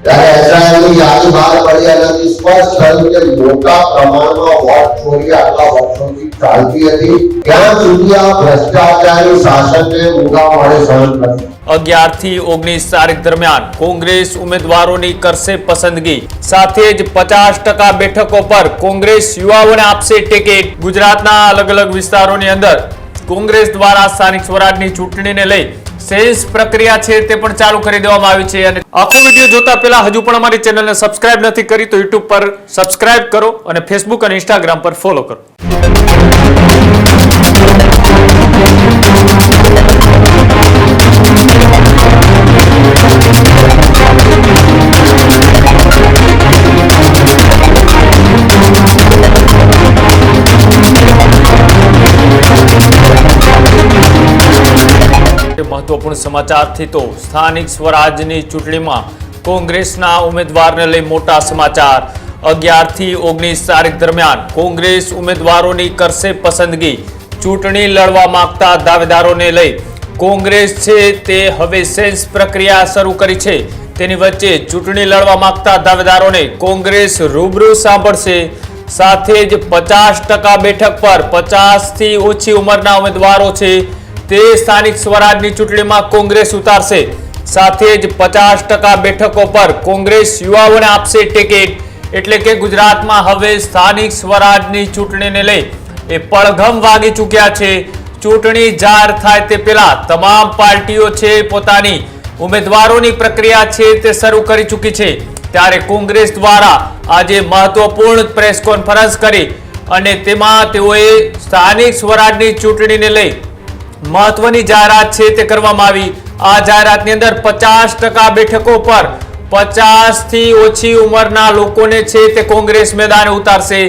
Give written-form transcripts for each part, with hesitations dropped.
ત્યારે એસઆઈની યાદી બહાર પડી એનાથી સ્પષ્ટ થયું કે મોટા પ્રમાણમાં વોટ ચોરી આટલા વર્ષોથી ચાલતી હતી, ત્યાં સુધી આ ભ્રષ્ટાચારી શાસનને મૂંગા મોઢે સહન કર્યું। 11 થી 19 તારીખ દરમિયાન કોંગ્રેસ ઉમેદવારોની કરશે પસંદગી, સાથે જ 50% બેઠકો પર કોંગ્રેસ યુવાઓને આપશે ટિકિટ। ગુજરાતના અલગ અલગ વિસ્તારોની અંદર કોંગ્રેસ દ્વારા સ્થાનિક સ્વરાજની ચૂંટણીને લઈ સેન્સ પ્રક્રિયા છે તે પણ ચાલુ કરી દેવામાં આવી છે। અને આખો વિડીયો જોતા પહેલા હજુ પણ અમારી ચેનલને સબસ્ક્રાઇબ નથી કરી તો YouTube પર સબસ્ક્રાઇબ કરો અને Facebook અને Instagram પર ફોલો કરો। महत्वपूर्ण समाचार थी तो स्थानिक स्वराजनी चूंटणीमां कोंग्रेसना उम्मीदवारने लई मोटा समाचार। 11 થી 19 तारीख दरमियान कोंग्रेस उम्मीदवारोनी करशे पसंदगी। चूंटणी लड़वा मांगता दावेदारोने लई कोंग्रेस छे ते हवे सेन्स प्रक्रिया शरू करी छे। तेनी वच्चे चूंटणी लड़वा मांगता दावेदारोने कोंग्रेस रूबरू सांभळशे। साथे ज 50% बेठक पर 50 થી ઓછી ઉંમરના ઉમેદવારો છે તે સ્થાનિક સ્વરાજની ચૂંટણીમાં કોંગ્રેસ ઉતારશે। સાથે જ 50% બેઠકો પર કોંગ્રેસ યુવાઓને આપશે ટિકિટ। એટલે કે ગુજરાતમાં હવે સ્થાનિક સ્વરાજની ચૂંટણીને લઈ એ પડઘમ વાગી ચૂક્યા છે। ચૂંટણી જાહેર થાય તે પહેલા તમામ પાર્ટીઓ છે પોતાની ઉમેદવારોની પ્રક્રિયા છે તે શરૂ કરી ચૂકી છે। ત્યારે કોંગ્રેસ દ્વારા આજે મહત્વપૂર્ણ પ્રેસ કોન્ફરન્સ કરી અને તેમાં તેઓએ સ્થાનિક સ્વરાજની ચૂંટણીને લઈ महत्वनी जाहरात छे ते करवामां आवी। आ जाहरातनी अंदर 50% बेठको पर 50 થી ઓછી ઉંમરના લોકોને છે તે કોંગ્રેસ મેદાને ઉતારશે।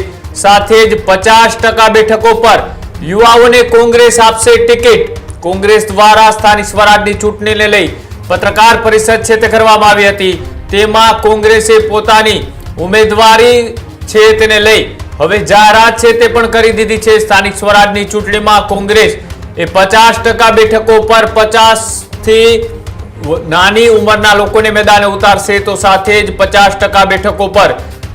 સાથે જ 50% બેઠકો પર યુવાઓને કોંગ્રેસ આપશે ટિકિટ। કોંગ્રેસ દ્વારા સ્થાનિક સ્વરાજની ચૂંટણીને લઈ પત્રકાર પરિષદ છે તે કરવામાં આવી હતી। તેમાં કોંગ્રેસે પોતાની ઉમેદવારી છે તેને લઈ હવે જાહેરાત છે તે પણ કરી દીધી છે। સ્થાનિક સ્વરાજની ચૂંટણીમાં કોંગ્રેસ 50% બેઠકો પર 50 થી નાની ઉંમરના લોકોને મેદાને ઉતારશે તો સાથે જ 50% બેઠકો પર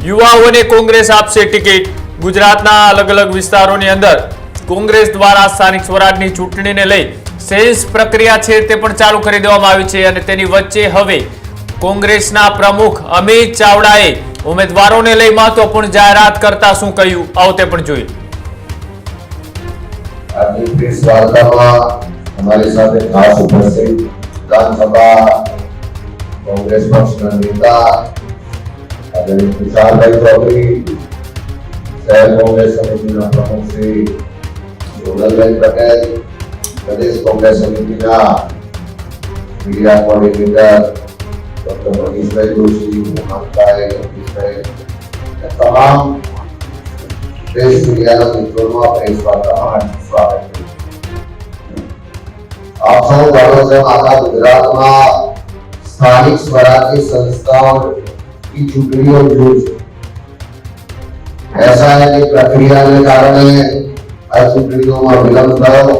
યુવાઓને કોંગ્રેસ આપશે ટિકિટ। ગુજરાતના અલગ અલગ વિસ્તારોની અંદર કોંગ્રેસ દ્વારા સ્થાનિક સ્વરાજની ચૂંટણીને લઈ સેન્સ પ્રક્રિયા છે તે પણ ચાલુ કરી દેવામાં આવી છે। અને તેની વચ્ચે હવે કોંગ્રેસના પ્રમુખ અમિત ચાવડાએ ઉમેદવારોને લઈ મહત્વપૂર્ણ જાહેરાત કરતા શું કહ્યું આવો તે પણ જોઈએ। આજની પ્રેસ વાર્તામાં हमारे साथ खास उपस्थित विधानसभा कांग्रेस पक्षના नेता आदरणीय तुषारभाई चौधरी, शहर कांग्रेस समितिના प्रमुख श्री जोगलभाई पटेल, प्रदेश कांग्रेस समितिના media coordinator doctor Manishbhai Joshi, Mohanbhai, Rameshbhai, तमाम देश मीडियाના મિત્રોનું આ પ્રેસ વાર્તામાં સ્વાગત છે। आप सब जानो છો આખા ગુજરાતમાં સ્થાનિક સ્વરાજની સંસ્થાઓ की ચૂંટણીઓ યોજાય છે। એસઆઈની પ્રક્રિયાને કારણે આ ચૂંટણીઓમાં વિલંબ થયો અને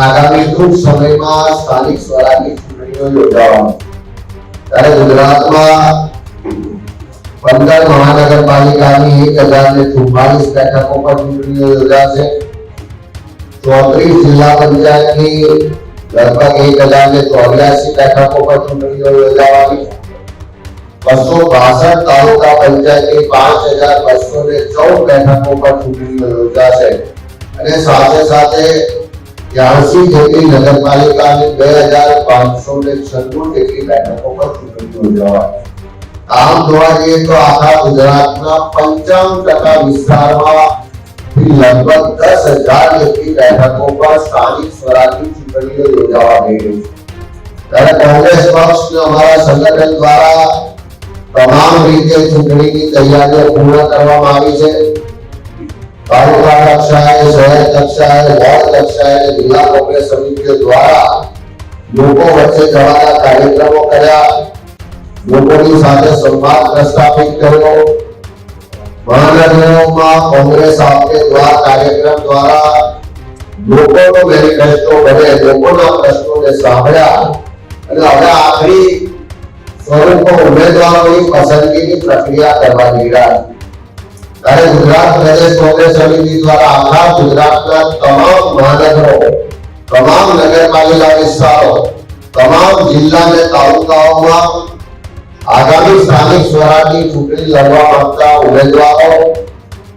આગામી ટૂંક સમયમાં સ્થાનિક સ્વરાજની ચૂંટણીઓ યોજાવાની। ત્યારે ગુજરાતમાં 15 મહાનગરપાલિકાની 1044 બેઠકો પર ચૂંટણીઓ યોજાશે। 34 જિલ્લા પંચાયતની लगभग 1084 બેઠકો પર ચૂંટણીઓ યોજાવાની। 262 તાલુકા પંચાયતની 5214 બેઠકો પર ચૂંટણીઓ યોજાશે અને સાથે સાથે 83 જેટલી નગરપાલિકાની 2596 જેટલી બેઠકો પર ચૂંટણીઓ યોજાવાની। આમ જોવા જઈએ તો આખા ગુજરાતના 55% વિસ્તારમાં लगभग 10,000 જેટલી બેઠકો પર સ્થાનિક સ્વરાજની ચૂંટણીઓ યોજાવા જઈ રહી છે। ત્યારે કોંગ્રેસ પક્ષ અમારા સંગઠન દ્વારા તમામ રીતે ચૂંટણીની તૈયારીઓ પૂર્ણ કરવામાં આવી છે। તાલુકા કક્ષાએ, શહેર કક્ષાએ, વોર્ડ કક્ષાએ, જિલ્લા કોંગ્રેસ સમિતિઓ દ્વારા લોકો વચ્ચે જવાના કાર્યક્રમો કર્યા, લોકોની સાથે સંવાદ પ્રસ્થાપિત કર્યો। महानगरों कांग्रेस आपके द्वारा कार्यक्रम द्वारा लोगों को मैनिफेस्टो बने, लोगों प्रश्नों ने सांभळ्या અને હવે આખરી સ્વરૂપો ઉમેદવારોની પસંદગીની પ્રક્રિયા કરવા જઈ રહ્યા છે। ત્યારે ગુજરાત પ્રદેશ કોંગ્રેસ સમિતિ દ્વારા આખા ગુજરાતના તમામ મહાનગરો, તમામ નગરપાલિકા વિસ્તારો, તમામ જિલ્લા અને તાલુકાઓમાં આગામી સ્થાનિક સ્વરાજની ચૂંટણી લડવા માંગતા ઉમેદવારો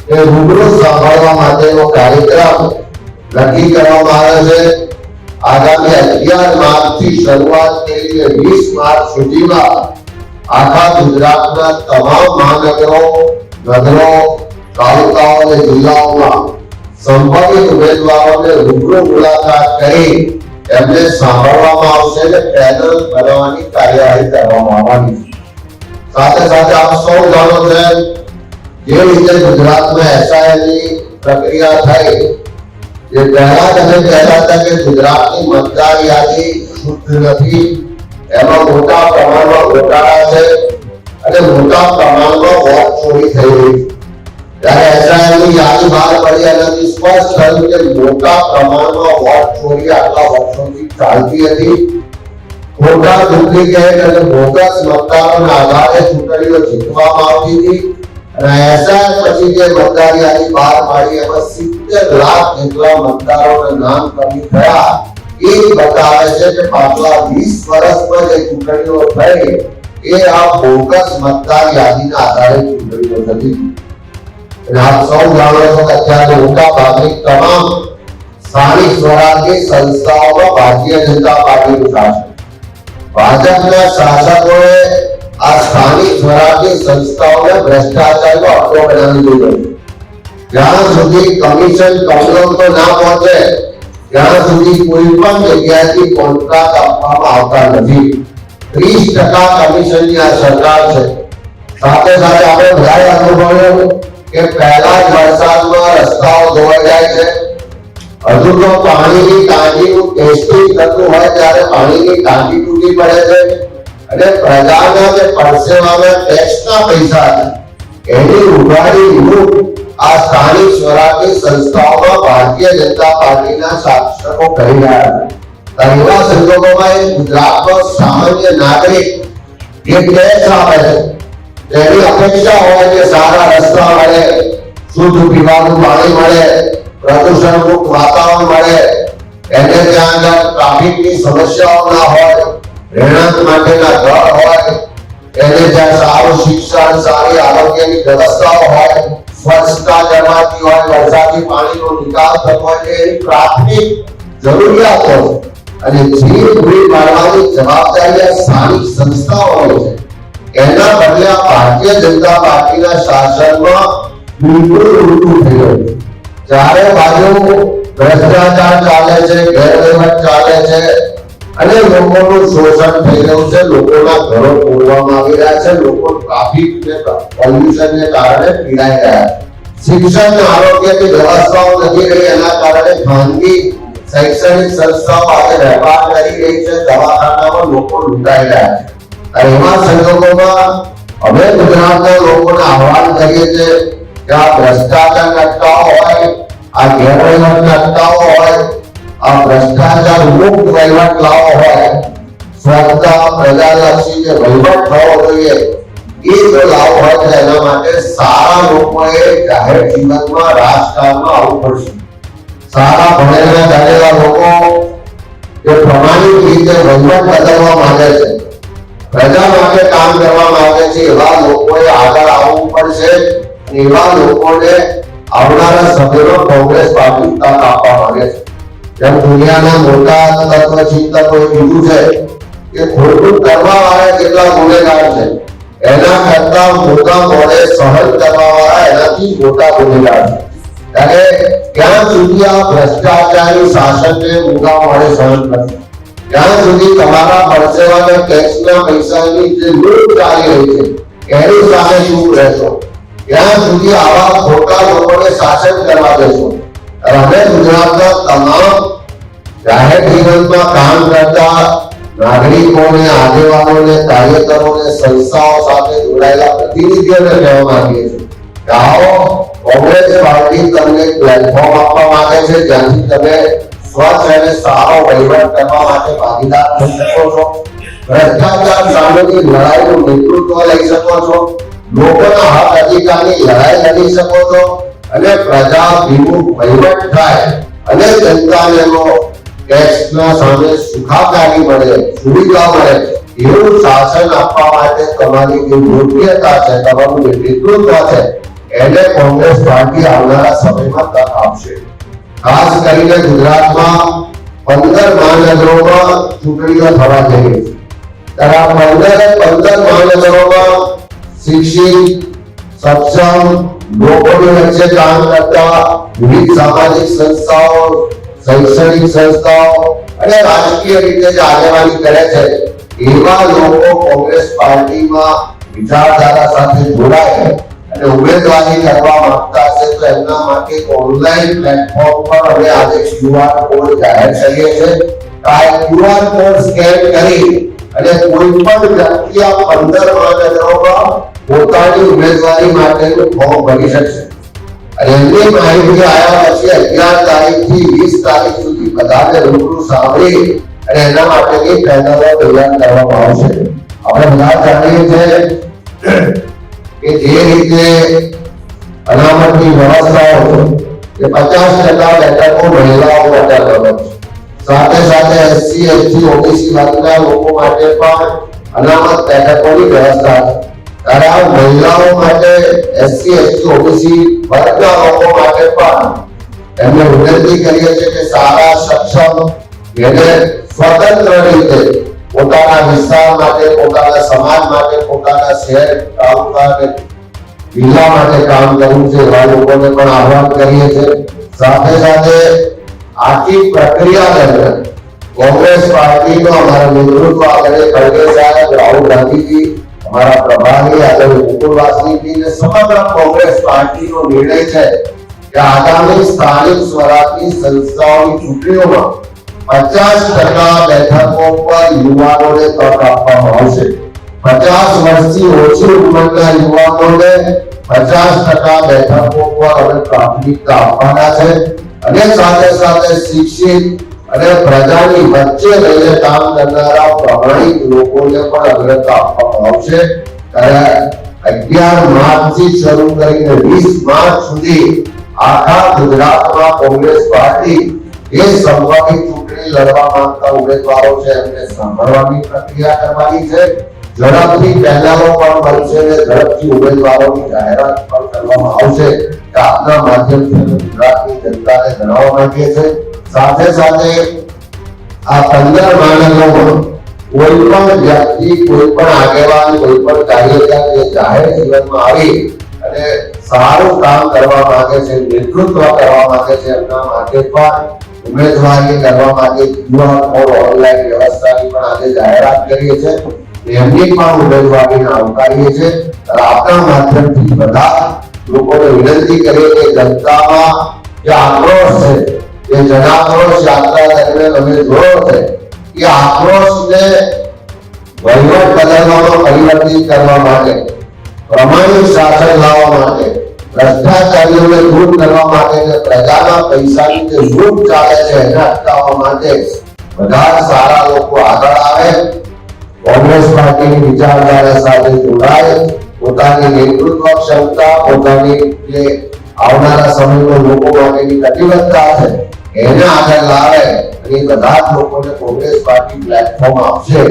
એ રૂબરૂ સાંભળવા માટેનો કાર્યક્રમ નક્કી કરવામાં આવ્યો છે। આગામી 11 માર્ચથી શરૂઆત કરીને 20 માર્ચ સુધીમાં આખા ગુજરાતના તમામ મહાનગરો, નગરો, તાલુકાઓ અને જિલ્લાઓમાં સંભવિત ઉમેદવારોને રૂબરૂ મુલાકાત કરી એમને સાંભળવામાં આવશે અને પેનલ બનાવવાની કાર્યવાહી કરવામાં આવવાની છે। સાથે સાથે આપ સૌ જાણો છો જે રીતે ગુજરાતમાં એસઆઈની પ્રક્રિયા થઈ, જે પહેલા તમે કહેતા હતા કે ગુજરાતની મતદાર યાદી શુદ્ધ નથી, એમાં મોટા પ્રમાણમાં ઘોટાળા છે અને મોટા પ્રમાણમાં વોટ ચોરી થઈ રહી છે। ત્યારે એસઆઈની યાદી બહાર પડી એનાથી સ્પષ્ટ થયું કે મોટા પ્રમાણમાં વોટ ચોરી આટલા વર્ષોથી ચાલતી હતી। ખોટા, ડુપ્લિકેટ અને બોગસ મતદારોના આધારે ચૂંટણીઓ જીતવામાં આવતી હતી અને એસઆઈ પછી જે મતદાર યાદી બહાર પાડી એમાં 70 લાખ જેટલા મતદારોના નામ કમી થયા। એ બતાવે છે કે પાછલા 20 વર્ષમાં જે ચૂંટણીઓ થઈ એ આ બોગસ મતદાર યાદીના આધારે ચૂંટણીઓ થતી। અને આપ સૌ જાણો છો કે અત્યારે મોટા ભાગની તમામ સ્થાનિક સ્વરાજની સંસ્થાઓમાં ભારતીય જનતા પાર્ટીનું શાસન। ભાજપના શાસકોએ આ સ્થાનિક સ્વરાજની સંસ્થાઓને ભ્રષ્ટાચારનો અડ્ડો બનાવી દીધો છે। જ્યાં સુધી કમિશન કમલમ તો ના પહોંચે ત્યાં સુધી કોઈ પણ જગ્યાએથી કોન્ટ્રાક્ટ આપવામાં આવતા નથી। 30% કમિશનની આ સરકાર છે। સાથે સાથે આપણે બધાએ અનુભવ્યું કે પહેલા જ વરસાદમાં રસ્તાઓ ધોવાઈ જાય છે। હજુ તો પાણીની ટાંકીનું ટેસ્ટિંગ થતું હોય ત્યારે પાણીની ટાંકી તૂટી પડે છે અને પ્રજાના જે પરસેવાના ટેક્સના પૈસા છે એની ઉઘાડી લૂંટ આ સ્થાનિક સ્વરાજની સંસ્થાઓમાં ભારતીય જનતા પાર્ટીના શાસકો કરી રહ્યા છે। એવા સંજોગોમાં ગુજરાતનો સામાન્ય નાગરિક જે ટેક્સ આપે છે તેની અપેક્ષા હોય કે સારા રસ્તા મળે, શુદ્ધ પીવાનું પાણી મળે, પ્રદૂષણ મુક્ત વાતાવરણ મળે, એને ત્યાં આગળ ટ્રાફિકની સમસ્યાઓ ના હોય, રહેણાંક માટેના ઘર હોય, એને ત્યાં સારું શિક્ષણ, સારી આરોગ્યની વ્યવસ્થાઓ હોય, સ્વચ્છતા જળવાતી હોય, વરસાદી પાણીનો નિકાલ થતો હોય, એની પ્રાથમિક જરૂરિયાતો અને જે પૂરી પાડવાની જવાબદારી આ સ્થાનિક સંસ્થાઓની છે। એના બદલે આ ભારતીય જનતા પાર્ટીના શાસનમાં બિલકુલ ઉલટું થઈ રહ્યું છે। ચારે બાજુ ભ્રષ્ટાચાર ચાલે છે, ગેરવહીવટ ચાલે છે અને લોકોનું શોષણ થઈ રહ્યું છે। લોકોના ઘરો તોડવામાં આવી રહ્યા છે, લોકો ટ્રાફિક ને પોલ્યુશનને કારણે પીડાઈ રહ્યા છે। શિક્ષણ અને આરોગ્યની વ્યવસ્થાઓ નથી રહી, એના કારણે ખાનગી શૈક્ષણિક સંસ્થાઓ આજે વેપાર કરી રહી છે, દવાખાનામાં લોકો લૂંટાઈ રહ્યા છે। એવા સંજોગોમાં અમે ગુજરાતના લોકોને આહ્વાન કરીએ છીએ કે આ ભ્રષ્ટાચાર અટકાવો હોય, આ ગેરવહીવટ અટકાવો હોય, આ ભ્રષ્ટાચાર મુક્ત વહીવટ લાવવો હોય, સ્વચ્છતા, પ્રજાલક્ષી જે વહીવટ થવો જોઈએ એ જો લાવવો હોય તો એના માટે સારા લોકોએ જાહેર જીવનમાં રાજકારણમાં આવવું પડશે। સારા ભણેલા જાણેલા લોકો જે પ્રમાણિક રીતે વહીવટ બદલવા માંગે છે, પ્રજા માટે કામ કરવા માંગે છે, એવા લોકોએ આગળ આવવું પડશે। એવા લોકોને આવનારા સમયમાં કોંગ્રેસ પાર્ટી તક આપવા માંગે છે। જેમ દુનિયાના મોટા તત્વચિંતકોએ કીધું છે કે ખોટું કરવા વાળા કેટલા ગુનેગાર છે, એના કરતા મોટા મોડે સહન કરવા વાળા એનાથી મોટા ગુનેગાર છે। ત્યારે ક્યાં સુધી આ ભ્રષ્ટાચારી શાસનને મોટા મોડે સહન કરશે, ત્યાં સુધી તમારા પરસેવાના ટેક્સના પૈસાની જે લૂંટ ચાલી રહી છે એની સામે ચૂપ રહેશો, ત્યાં સુધી આવા ખોટા લોકોને શાસન કરવા દેશો। અમે ગુજરાતના તમામ જાહેર જીવનમાં કામ કરતા નાગરિકોને, આગેવાનોને, કાર્યકરોને, સંસ્થાઓ સાથે જોડાયેલા પ્રતિનિધિઓને કહેવા માંગીએ છીએ કે આવો, કોંગ્રેસ પાર્ટી તમને પ્લેટફોર્મ આપવા માંગે છે જ્યાંથી તમે સ્વચ્છ અને સારો વહીવટ કરવા માટે ભાગીદાર થઈ શકો છો। ભ્રષ્ટાચાર સામેની લડાઈનું નેતૃત્વ લઈ શકો છો, લોકોના હક અધિકારની લડાઈ લડી શકો છો અને પ્રજા વિમુખ વહીવટ થાય અને જનતાને ટેક્સના સામે સુખાકારી મળે, સુવિધા મળે એવું શાસન આપવા માટે તમારી જે યોગ્યતા છે, તમારું જે નેતૃત્વ છે એને કોંગ્રેસ પાર્ટી આવનારા સમયમાં તક આપશે. ખાસ કરીને ગુજરાતમાં 15 મહાનગરોમાં ચૂંટણીઓ થવા જઈ રહી છે. ત્યારે 15 મહાનગરોમાં શિક્ષિત, સક્ષમ લોકોની વચ્ચે કામ કરતા વિવિધ સામાજિક સંસ્થાઓ, શૈક્ષણિક સંસ્થાઓ અને રાજકીય રીતે જે આગેવાની કરે છે એવા લોકો કોંગ્રેસ પાર્ટીમાં વિચારધારા સાથે જોડાય અને ઉમેદવારી કરવા માંગતા હશે તો એમના માટે ઓનલાઈન પ્લેટફોર્મ પર અમે આજે QR કોડ જાહેર કરીએ છીએ. આ QR કોડ સ્કેન કરી અને કોઈ પણ વ્યક્તિ આ 15 મહાનગરોમાં પોતાની ઉમેદવારી માટેનું ફોર્મ ભરી શકશે. અને એમની માહિતી આવ્યા પછી 11 તારીખથી 20 તારીખ સુધી બધાને રૂબરૂ સાંભળી અને એના માટેની પેનલો તૈયાર કરવામાં આવશે. આપણે બધા જાણીએ છીએ કે જે રીતે અનામતની વ્યવસ્થાઓ છે કે 50% બેઠકો મહિલાઓ માટે અનામત છે. સાથે સાથે SC, ST, OBC વર્ગના લોકો માટે પણ અનામત બેઠકોની વ્યવસ્થા છે. ત્યારે આ મહિલાઓ માટે SC, ST, OBC વર્ગના લોકો માટે પણ એમને વિનંતી કરીએ છીએ કે સારા, સક્ષમ એને સ્વતંત્ર રીતે પોતાના વિસ્તાર માટે, પોતાના સમાજ માટે, પોતાના શહેર, તાલુકા અને જિલ્લા માટે કામ કરવું છે એવા લોકોને પણ આહ્વાન કરીએ છીએ. સાથે સાથે આખી પ્રક્રિયા દરમિયાન કોંગ્રેસ પાર્ટીનો અમારા નેતૃત્વ આદરણીય ખડગે સાહેબ, રાહુલ ગાંધીજી, અમારા પ્રભારી આદરણીય મુકુલ વાસનીજી અને સમગ્ર કોંગ્રેસ પાર્ટીનો નિર્ણય છે કે આગામી સ્થાનિક સ્વરાજની સંસ્થાઓની ચૂંટણીઓમાં 50% બેઠકો પર યુવાનોને તક આપવામાં આવશે. 50 વર્ષથી ઓછી ઉંમરના યુવાનોને 50% બેઠકો પર અમે પ્રાથમિકતા આપવાના છે અને સાથે સાથે શિક્ષિત અને પ્રજાની વચ્ચે રહીને કામ કરનારા પ્રમાણિક લોકોને પણ અગ્રતા આપવામાં આવશે. ત્યારે 11 માર્ચથી શરૂ કરીને 20 માર્ચ સુધી આખા ગુજરાતમાં કોંગ્રેસ પાર્ટી જે સંભવિત ચૂંટણી લડવા માંગતા ઉમેદવારો છે એમને સાંભળવાની પ્રક્રિયા કરવાની છે. ઝડપથી પેનલો પણ બનશે અને ઝડપથી ઉમેદવારોની જાહેરાત પણ કરવામાં આવશે કે આપના માધ્યમથી ગુજરાતની જનતાને જણાવવા માંગીએ છીએ. સાથે સાથે આ 15 મહાનગરોમાં કોઈ પણ વ્યક્તિ, કોઈ પણ આગેવાન, કોઈ પણ કાર્યકર જે જાહેર જીવનમાં આવી અને સારું કામ કરવા માંગે છે, નેતૃત્વ કરવા માંગે છે, એમના માટે પણ ઉમેદવારી કરવા માટે QR કોડ ઓનલાઈન વ્યવસ્થાની પણ આજે જાહેરાત કરીએ છીએ. એમની પણ ઉમેદવારીને આવકારીએ છીએ. આપણા માધ્યમથી બધા લોકોને વિનંતી કરીએ કે જનતામાં જે આક્રોશ છે, જે જનાક્રોશ યાત્રા દરમિયાન અમે જોયો છે એ આક્રોશને વહીવટ બદલવામાં પરિવર્તિત કરવા માટે, પ્રમાણિક શાસન લાવવા માટે, ભ્રષ્ટાચારીઓને દૂર કરવા માટે અને પ્રજાના પૈસાની જે લૂંટ ચાલે છે એને અટકાવવા માટે બધા સારા લોકો આગળ આવે, કોંગ્રેસ પાર્ટીની વિચારધારા સાથે જોડાય, પોતાની નેતૃત્વ ક્ષમતા, પોતાની જે આવનારા સમયમાં લોકો માટેની કટિબદ્ધતા છે એને આગળ લાવે અને બધા જ લોકોને કોંગ્રેસ પાર્ટી પ્લેટફોર્મ આપશે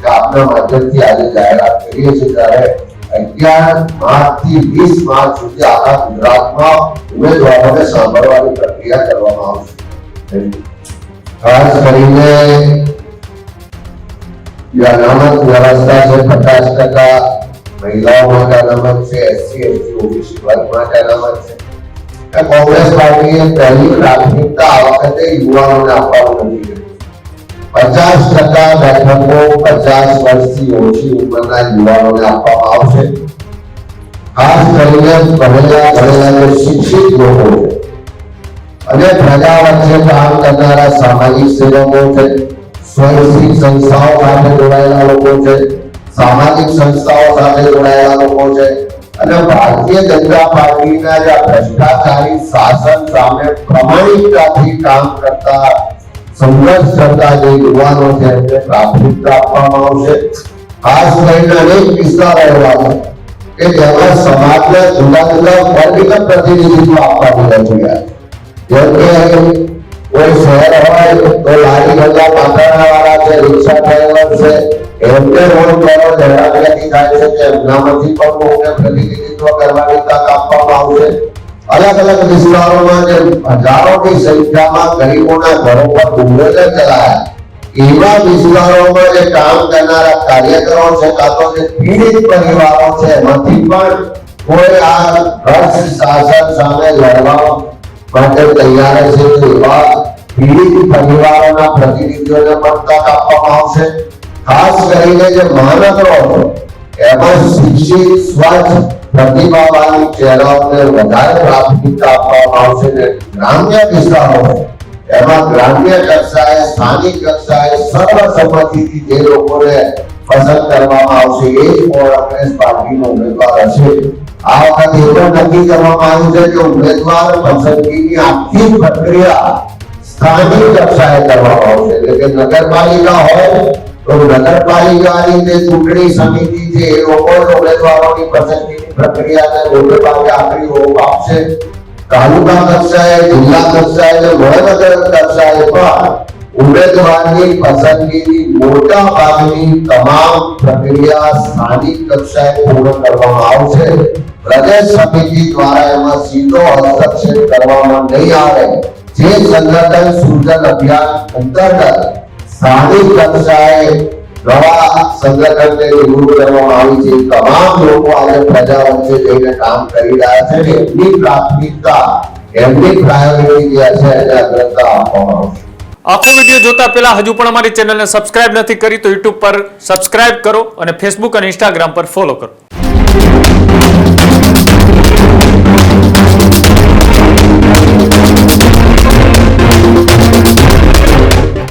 કે આપના માધ્યમથી આજે જાહેરાત કરીએ છીએ. ત્યારે 11 માર્ચથી 20 માર્ચ સુધી આખા ગુજરાતમાં ઉમેદવારોને સાંભળવાની પ્રક્રિયા કરવામાં આવશે. ખાસ કરીને જે અનામત વ્યવસ્થા છે 50% મહિલાઓ માટે અનામત છે, SC, ST, OBC વર્ગ માટે અનામત છે. કોંગ્રેસ પાર્ટીએ પહેલી પ્રાથમિકતા આ વખતે યુવાનોને આપવાનું નથી કર્યું. 50% બેઠકો 50 વર્ષથી ઓછી ઉંમરના યુવાનોને આપવામાં આવશે. ખાસ કરીને ભણેલા શિક્ષિત લોકો છે અને પ્રજા વચ્ચે કામ કરનારા સામાજિક સેવકો છે, સ્વૈચ્છિક સંસ્થાઓ સાથે જોડાયેલા લોકો છે, સામાજિક સંસ્થાઓ સાથે જોડાયેલા લોકો છે અને ભારતીય જનતા પાર્ટીના જે ભ્રષ્ટાચારી શાસન સામે પ્રમાણિકતાથી કામ કરતા સંઘર્ષ કરતા જે યુવાનો છે એમને પ્રાથમિકતા આપવામાં આવશે. ખાસ કરીને અનેક વિસ્તારો એવા છે કે જેમાં સમાજના જુદા જુદા વર્ગના પ્રતિનિધિત્વ આપવાની રજૂઆત, જેમ કે કોઈ શહેર હોય તો લારી ગલ્લા પાટણના વાળા છે, રિક્ષા ડ્રાઈવર છે, એમને રોજગારો હેરાનગતિ થાય છે કે એમનામાંથી પણ કોઈને પ્રતિનિધિત્વ કરવાની તક આપવામાં આવશે. અલગ અલગ વિસ્તારોમાં જે હજારોની સંખ્યામાં ગરીબોના ઘરો પર બુલડોઝર ચલાયા, એવા વિસ્તારોમાં જે કામ કરનારા કાર્યકરો છે કાં તો જે પીડિત પરિવારો છે એમાંથી પણ કોઈ આ ભ્રષ્ટ શાસન સામે લડવા માટે તૈયાર છે, તો એવા પીડિત પરિવારોના પ્રતિનિધિઓને પણ તક આપવામાં આવશે. ખાસ કરીને જે મહાનગરો છે એમાં શિક્ષિત, સ્વચ્છ, પ્રતિભાવાન ચહેરાઓને વધારે પ્રાથમિકતા આપવામાં આવશે ને ગ્રામ્ય વિસ્તારો એમાં ગ્રામ્ય કક્ષાએ, સ્થાનિક કક્ષાએ સર્વસંમતિથી જે લોકોને પસંદ કરવામાં આવશે એ જ કોંગ્રેસ પાર્ટીનો ઉમેદવાર હશે. આ વખતે એ પણ નક્કી કરવામાં આવ્યું છે કે ઉમેદવાર પસંદગીની આખી પ્રક્રિયા સ્થાનિક કક્ષાએ કરવામાં આવશે. એટલે કે નગરપાલિકા હોય તો નગરપાલિકાની જે ચૂંટણી સમિતિ છે એ લોકો ઉમેદવારોની પસંદગીની પ્રક્રિયાને મોટે ભાગે આખરી ઓપ આપશે. તાલુકા કક્ષાએ, જિલ્લા કક્ષાએ, મહાનગર કક્ષાએ પણ ઉમેદવારની પસંદગીની મોટા ભાગની તમામ પ્રક્રિયા સ્થાનિક કક્ષાએ પૂર્ણ કરવામાં આવશે. પ્રદેશ સમિતિ દ્વારા એમાં સીધો હસ્તક્ષેપ કરવામાં નહીં આવે. જે સંગઠન સૃજન અભિયાન અંતર્ગત સ્થાનિક કક્ષાએ નવા સંગઠનને નિમણૂક કરવામાં આવી છે, તમામ લોકો આજે પ્રજા વચ્ચે જઈને કામ કરી રહ્યા છે. એમની પ્રાથમિકતા, એમની પ્રાયોરિટી જે છે એને અગ્રતા આપવામાં આવશે. આખો વિડીયો જોતા પહેલા હજુ પણ અમારી ચેનલને સબસ્ક્રાઇબ નથી કરી તો યુટ્યુબ પર સબસ્ક્રાઇબ કરો અને ફેસબુક અને ઇન્સ્ટાગ્રામ પર ફોલો કરો.